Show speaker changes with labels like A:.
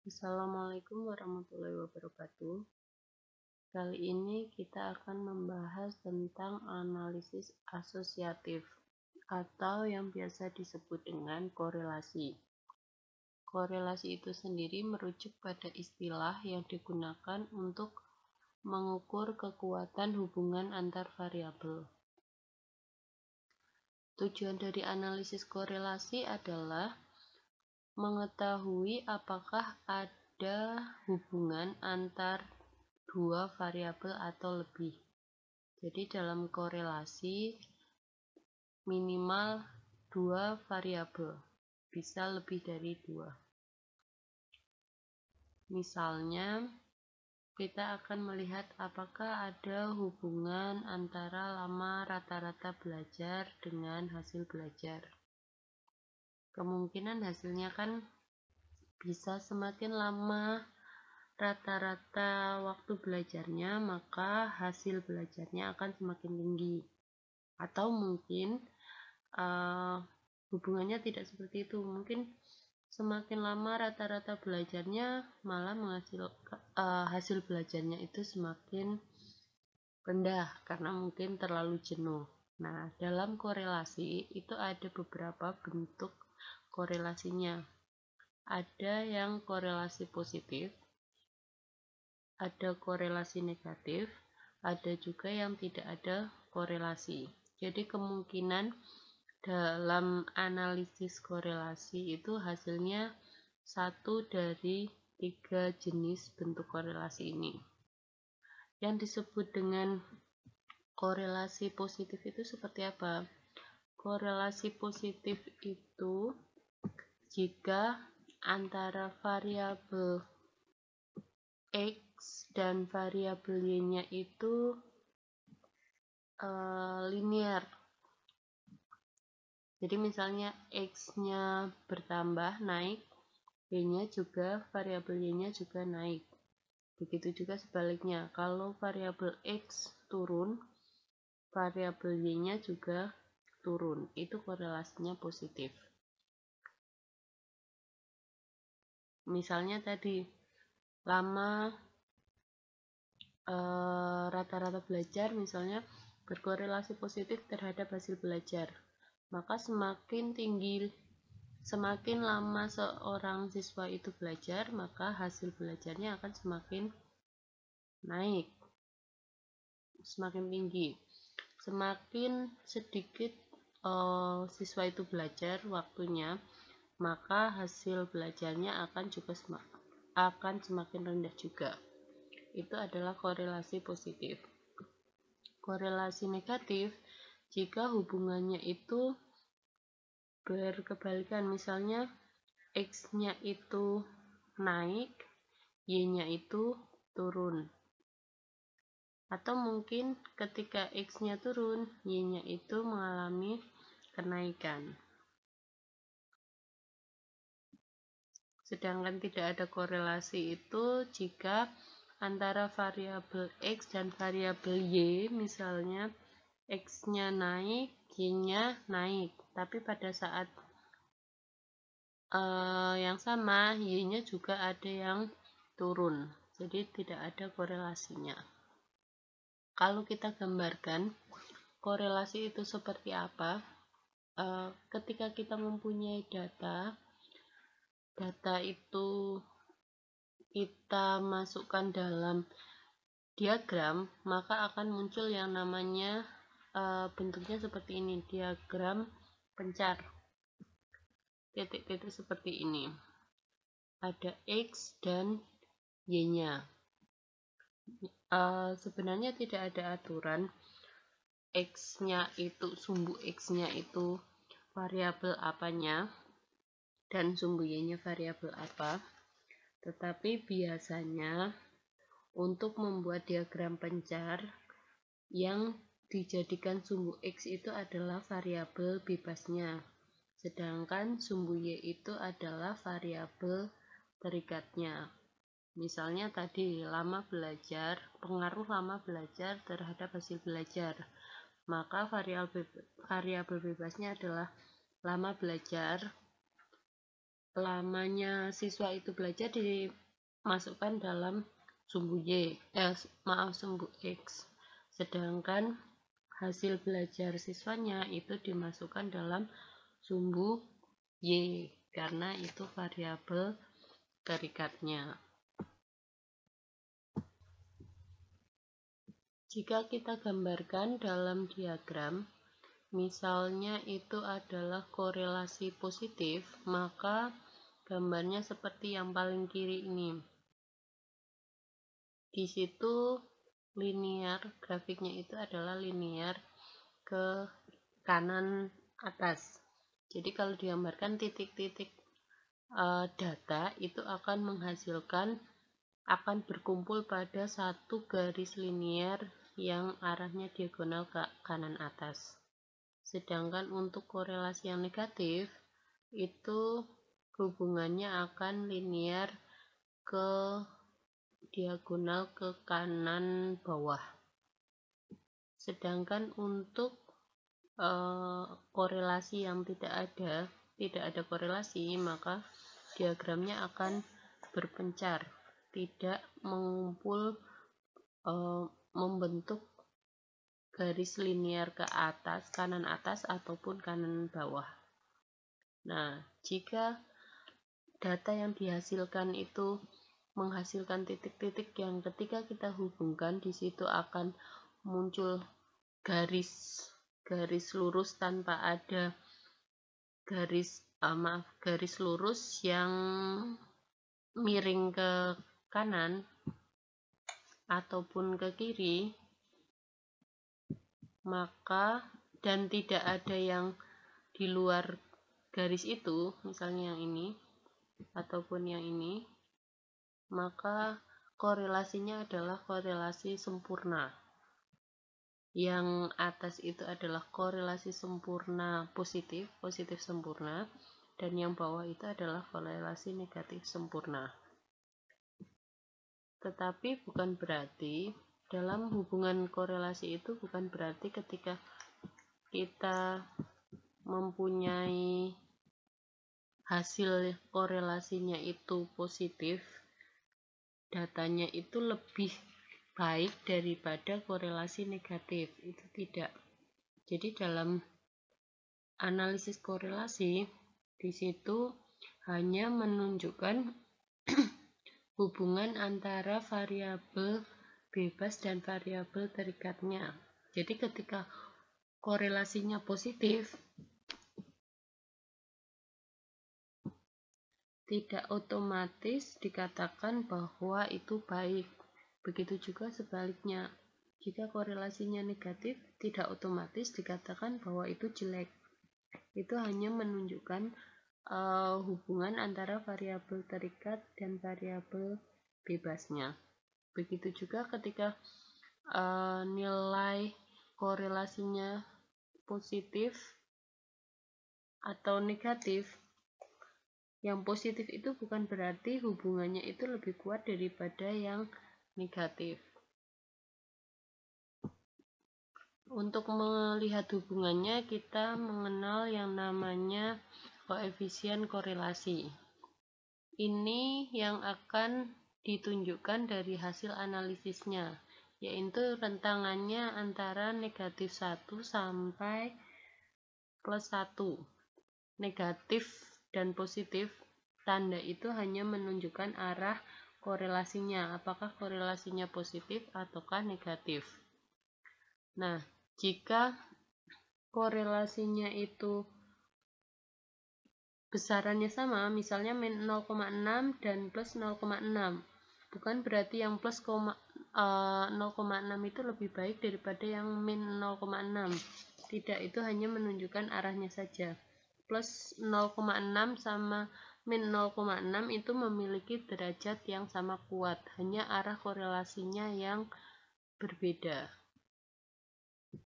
A: Assalamualaikum warahmatullahi wabarakatuh. Kali ini kita akan membahas tentang analisis asosiatif atau yang biasa disebut dengan korelasi. Korelasi itu sendiri merujuk pada istilah yang digunakan untuk mengukur kekuatan hubungan antar variabel. Tujuan dari analisis korelasi adalah mengetahui apakah ada hubungan antar dua variabel atau lebih. Jadi dalam korelasi minimal dua variabel, bisa lebih dari dua. Misalnya kita akan melihat apakah ada hubungan antara lama rata-rata belajar dengan hasil belajar. Kemungkinan hasilnya kan bisa semakin lama rata-rata waktu belajarnya, maka hasil belajarnya akan semakin tinggi. Atau mungkin hubungannya tidak seperti itu. Mungkin semakin lama rata-rata belajarnya, malah menghasilkan hasil belajarnya itu semakin rendah karena mungkin terlalu jenuh. Nah, dalam korelasi itu ada beberapa bentuk korelasinya. Ada yang korelasi positif, ada korelasi negatif, ada juga yang tidak ada korelasi. Jadi kemungkinan dalam analisis korelasi itu hasilnya satu dari 3 jenis bentuk korelasi ini. Yang disebut dengan korelasi positif itu seperti apa? Korelasi positif itu jika antara variabel X dan variabel Y-nya itu linear. Jadi misalnya X-nya bertambah, naik, Y-nya juga, variabel Y-nya juga naik. Begitu juga sebaliknya, kalau variabel X turun, variabel Y-nya juga turun. Itu korelasinya positif. Misalnya tadi, lama rata-rata belajar misalnya berkorelasi positif terhadap hasil belajar. Maka semakin lama seorang siswa itu belajar, maka hasil belajarnya akan semakin naik, semakin tinggi. Semakin sedikit siswa itu belajar waktunya, maka hasil belajarnya akan semakin rendah juga. Itu adalah korelasi positif. Korelasi negatif jika hubungannya itu berkebalikan, misalnya X-nya itu naik, Y-nya itu turun. Atau mungkin ketika X-nya turun, Y-nya itu mengalami kenaikan. Sedangkan tidak ada korelasi itu jika antara variabel X dan variabel Y, misalnya X-nya naik, Y-nya naik, tapi pada saat yang sama, Y-nya juga ada yang turun, jadi tidak ada korelasinya. Kalau kita gambarkan korelasi itu seperti apa, ketika kita mempunyai data itu kita masukkan dalam diagram, maka akan muncul yang namanya bentuknya seperti ini, diagram pencar. Titik-titik seperti ini. Ada X dan Y-nya. Sebenarnya tidak ada aturan X-nya itu, sumbu X-nya itu variabel apanya dan sumbu Y-nya variabel apa. Tetapi biasanya untuk membuat diagram pencar, yang dijadikan sumbu X itu adalah variabel bebasnya, sedangkan sumbu Y itu adalah variabel terikatnya. Misalnya tadi pengaruh lama belajar terhadap hasil belajar, maka variabel bebasnya adalah lama belajar lamanya siswa itu belajar dimasukkan dalam sumbu sumbu X, sedangkan hasil belajar siswanya itu dimasukkan dalam sumbu Y karena itu variabel terikatnya. Jika kita gambarkan dalam diagram, misalnya itu adalah korelasi positif, maka gambarnya seperti yang paling kiri ini. Di situ linear, grafiknya itu adalah linear ke kanan atas. Jadi kalau digambarkan titik-titik data itu akan berkumpul pada satu garis linear yang arahnya diagonal ke kanan atas. Sedangkan untuk korelasi yang negatif itu hubungannya akan linear ke diagonal ke kanan bawah. Sedangkan untuk korelasi yang tidak ada korelasi, maka diagramnya akan berpencar, tidak mengumpul membentuk garis linear ke atas, kanan atas ataupun kanan bawah. Nah, jika data yang dihasilkan itu menghasilkan titik-titik yang ketika kita hubungkan di situ akan muncul garis lurus tanpa ada garis lurus yang miring ke kanan ataupun ke kiri, maka dan tidak ada yang di luar garis itu, misalnya yang ini ataupun yang ini, maka korelasinya adalah korelasi sempurna. Yang atas itu adalah korelasi sempurna positif sempurna, dan yang bawah itu adalah korelasi negatif sempurna. Tetapi bukan berarti dalam hubungan korelasi itu bukan berarti ketika kita mempunyai hasil korelasinya itu positif, datanya itu lebih baik daripada korelasi negatif. Itu tidak. Jadi dalam analisis korelasi di situ hanya menunjukkan hubungan antara variabel bebas dan variabel terikatnya. Jadi ketika korelasinya positif, tidak otomatis dikatakan bahwa itu baik. Begitu juga sebaliknya. Jika korelasinya negatif, tidak otomatis dikatakan bahwa itu jelek. Itu hanya menunjukkan hubungan antara variabel terikat dan variabel bebasnya. Begitu juga ketika nilai korelasinya positif atau negatif. Yang positif itu bukan berarti hubungannya itu lebih kuat daripada yang negatif. Untuk melihat hubungannya, kita mengenal yang namanya koefisien korelasi. Ini yang akan ditunjukkan dari hasil analisisnya, yaitu rentangannya antara negatif 1 sampai plus 1. Negatif dan positif, tanda itu hanya menunjukkan arah korelasinya, apakah korelasinya positif ataukah negatif. Nah, jika korelasinya itu besarannya sama, misalnya min 0,6 dan plus 0,6, bukan berarti yang plus 0,6 itu lebih baik daripada yang min 0,6. Tidak, itu hanya menunjukkan arahnya saja. Plus 0,6 sama min 0,6 itu memiliki derajat yang sama kuat, hanya arah korelasinya yang berbeda.